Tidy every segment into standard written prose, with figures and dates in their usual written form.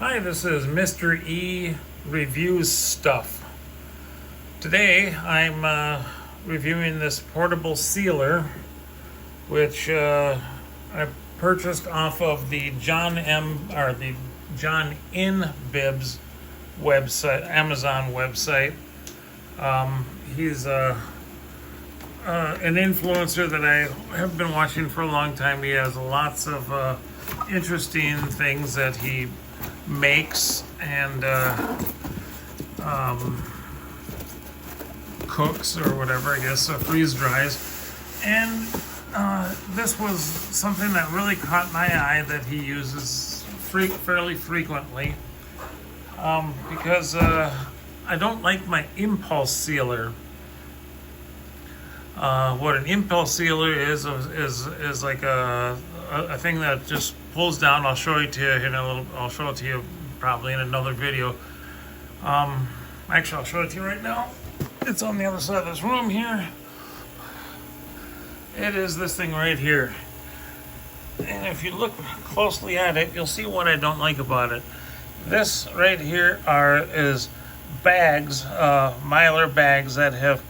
Hi, this is Mr. E Reviews Stuff. Today I'm reviewing this portable sealer, which I purchased off of the John In Bibs website, Amazon website. He's an influencer that I have been watching for a long time. He has lots of interesting things that he makes and cooks or whatever, I guess, freeze dries. And this was something that really caught my eye that he uses fairly frequently, because I don't like my impulse sealer. What an impulse sealer is like a thing that just pulls down. I'll show it to you in a little. I'll show it to you probably in another video. Actually, I'll show it to you right now. It's on the other side of this room here. It is this thing right here. And if you look closely at it, you'll see what I don't like about it. This right here is bags, mylar bags that have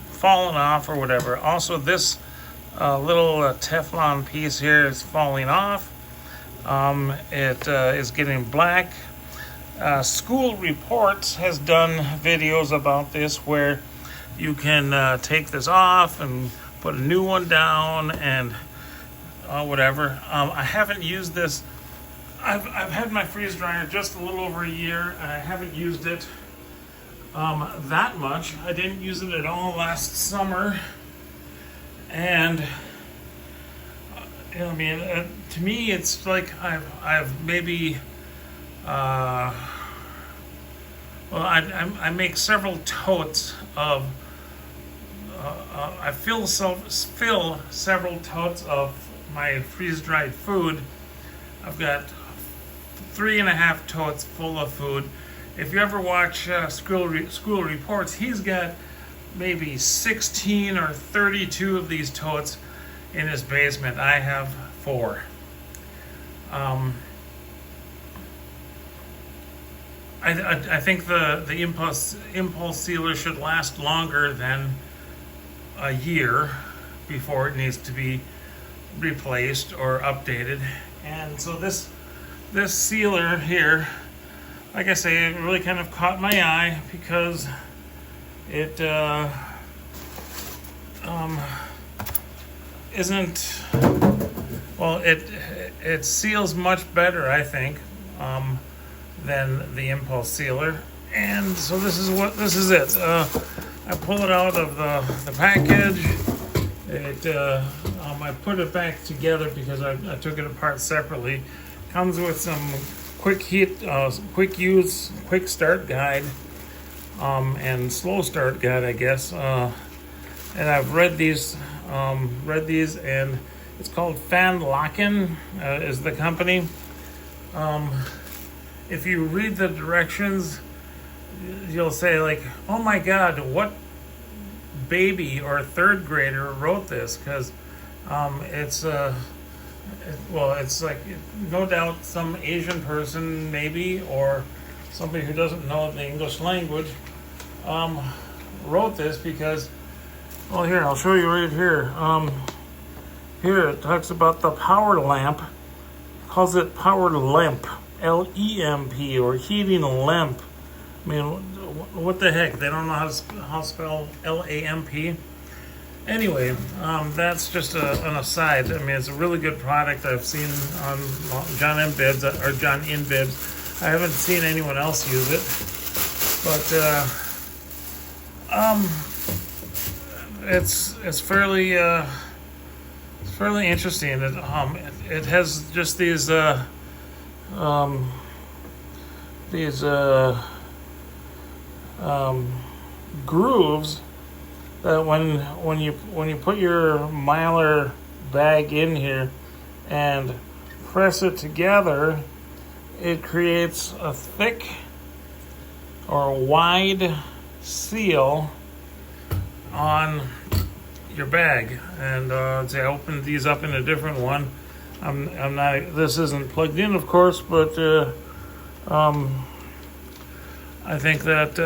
fallen off or whatever. Also, this little Teflon piece here is falling off. It is getting black. School Reports has done videos about this where you can take this off and put a new one down and whatever. I haven't used this. I've had my freeze dryer just a little over a year, and I haven't used it that much. I didn't use it at all last summer, and I mean, to me, it's like I've maybe I make several totes of I fill several totes of my freeze dried food. I've got 3.5 totes full of food. If you ever watch School Reports, he's got maybe 16 or 32 of these totes in his basement. I have 4. I think the impulse sealer should last longer than a year before it needs to be replaced or updated. And so this sealer here, like I say, it really kind of caught my eye because it isn't, well, it seals much better, I think, than the impulse sealer. And so this is it. I pull it out of the package. I put it back together because I took it apart separately. Comes with some quick use, quick start guide, and slow start guide, I guess. And I've read these, and it's called Fanlocn, is the company. If you read the directions, you'll say like, "Oh my God, what baby or third grader wrote this?" Because it's like, no doubt some Asian person maybe, or somebody who doesn't know the English language wrote this because, well, here, I'll show you right here. Here it talks about the power lamp. It calls it power lamp, L-E-M-P, or heating lamp. I mean, what the heck? They don't know how to spell L-A-M-P. Anyway, that's just an aside. I mean, it's a really good product. I've seen on John In Bibs. I haven't seen anyone else use it, but it's fairly interesting. It has just these grooves that when you put your mylar bag in here and press it together, it creates a thick or wide seal on your bag. And I opened these up in a different one. I'm not. This isn't plugged in, of course, but I think that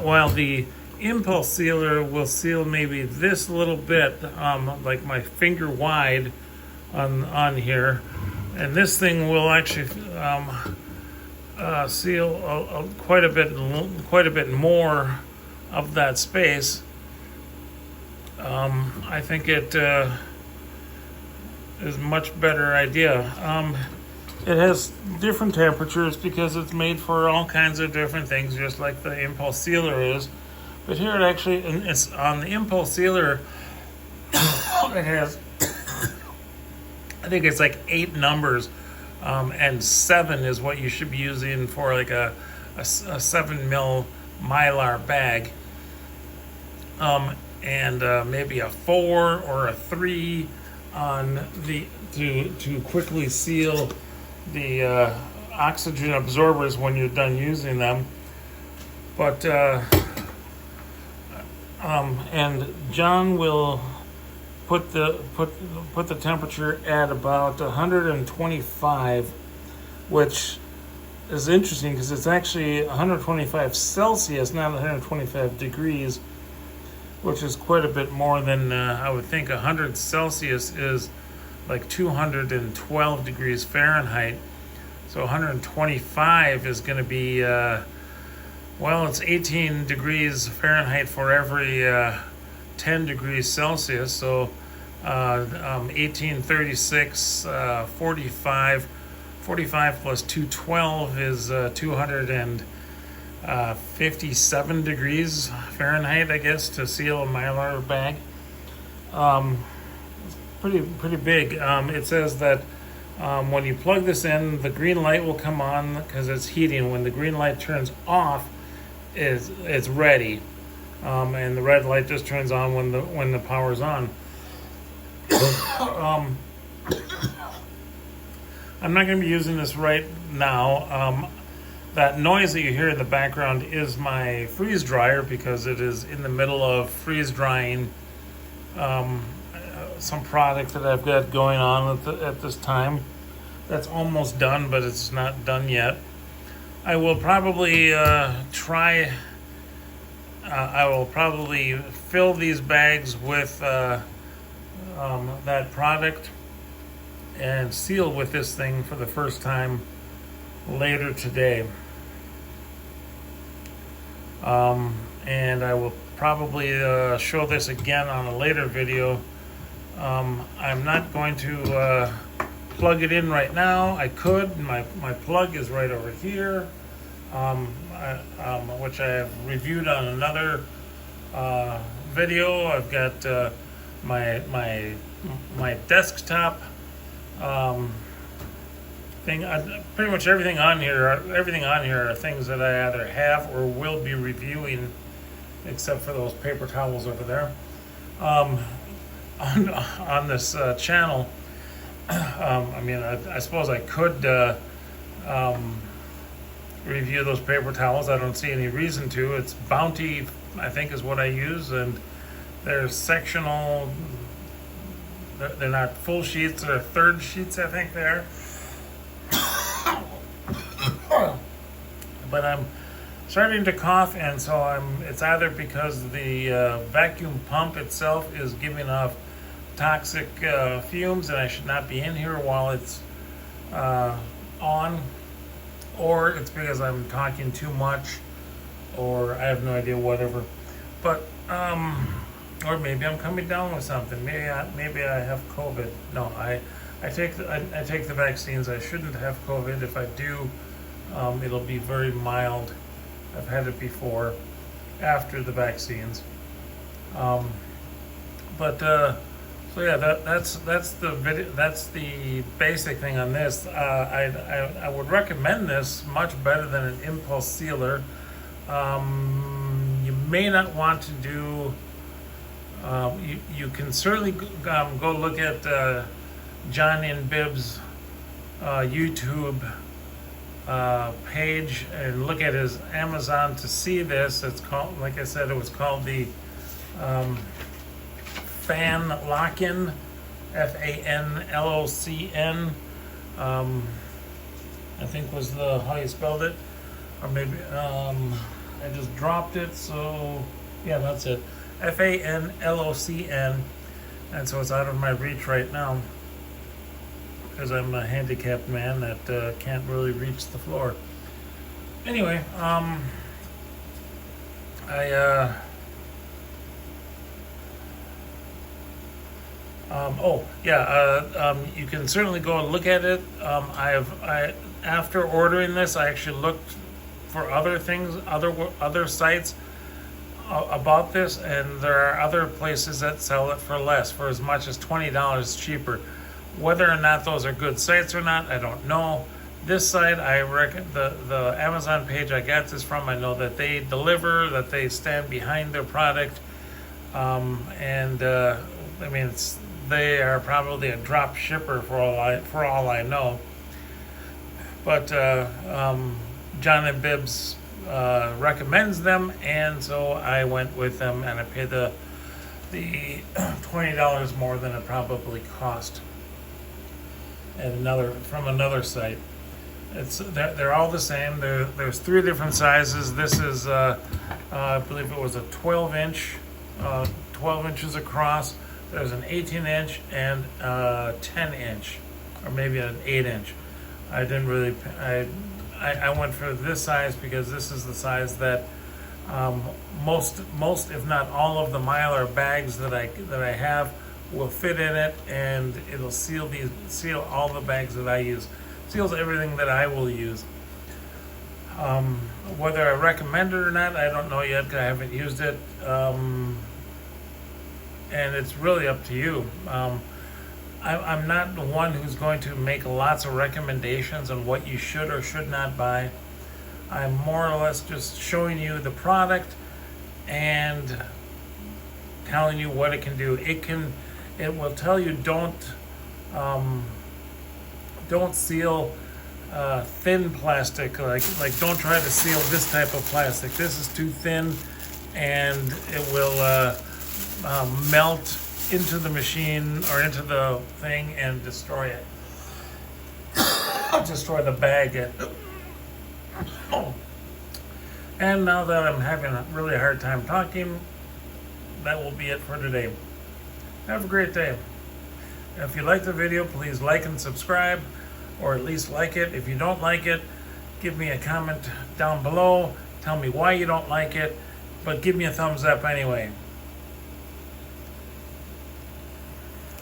while the impulse sealer will seal maybe this little bit, like my finger wide on here, and this thing will actually seal quite a bit more of that space. I think it is a much better idea. It has different temperatures because it's made for all kinds of different things, just like the impulse sealer is. But here it's on the impulse sealer. It has, I think it's like 8 numbers, and 7 is what you should be using for like a 7 mil Mylar bag, and maybe a 4 or a 3 on the to quickly seal the oxygen absorbers when you're done using them. But and John will put the temperature at about 125, which is interesting because it's actually 125 Celsius, not 125 degrees, which is quite a bit more than I would think. 100 Celsius is like 212 degrees Fahrenheit. So 125 is going to be, it's 18 degrees Fahrenheit for every 10 degrees Celsius. So 1836, 45 plus 212 is 257 degrees Fahrenheit, I guess, to seal a Mylar bag. Pretty big. It says that when you plug this in, the green light will come on because it's heating. When the green light turns off, it's ready, and the red light just turns on when the power's on. I'm not going to be using this right now. That noise that you hear in the background is my freeze dryer because it is in the middle of freeze drying some product that I've got going on at this time. That's almost done, but it's not done yet. I will probably fill these bags with that product and seal with this thing for the first time later today. And I will probably show this again on a later video. I'm not going to plug it in right now. I could. My plug is right over here, which I have reviewed on another video. I've got my desktop thing. Pretty much everything on here are things that I either have or will be reviewing, except for those paper towels over there. On this channel, I suppose I could review those paper towels. I don't see any reason to. It's Bounty, I think, is what I use, and they're sectional. They're not full sheets; they're third sheets, I think they are. But I'm starting to cough, and so it's either because the vacuum pump itself is giving off toxic fumes and I should not be in here while it's on, or it's because I'm talking too much, or I have no idea, whatever. But or maybe I'm coming down with something. Maybe I have COVID. No, I take the vaccines. I shouldn't have COVID. If I do, it'll be very mild. I've had it before after the vaccines. So yeah, that's the video. That's the basic thing on this. I would recommend this much better than an impulse sealer. You may not want to do. You can certainly go look at John and Bibb's YouTube page and look at his Amazon to see this. It's called, like I said, it was called the Fanlocn, Fanlocn. I think was the how you spelled it, or maybe I just dropped it. So yeah, that's it. Fanlocn, and so it's out of my reach right now because I'm a handicapped man that can't really reach the floor. Anyway, you can certainly go and look at it. After ordering this, I actually looked for other things, other sites about this, and there are other places that sell it for less, for as much as $20 cheaper. Whether or not those are good sites or not, I don't know. This site, I reckon the Amazon page I got this from, I know that they deliver, that they stand behind their product, I mean, they are probably a drop shipper for all I know. But John and Bibbs recommends them, and so I went with them, and I paid the $20 more than it probably cost from another site. They're all the same. There's 3 different sizes. This is I believe it was a 12-inch, 12 inches across. There's an 18-inch and a 10-inch, or maybe an 8-inch. I didn't really. I went for this size because this is the size that most, if not all, of the Mylar bags that I have will fit in it, and it'll seal all the bags that I use. Seals everything that I will use. Whether I recommend it or not, I don't know yet because I haven't used it. And it's really up to you. I'm not the one who's going to make lots of recommendations on what you should or should not buy. I'm more or less just showing you the product and telling you what it can do. It will tell you don't seal thin plastic, like don't try to seal this type of plastic. This is too thin, and it will melt into the machine or into the thing and destroy it. Destroy the bag. And now that I'm having a really hard time talking, that will be it for today. Have a great day. If you like the video, please like and subscribe, or at least like it. If you don't like it, give me a comment down below. Tell me why you don't like it, but give me a thumbs up anyway.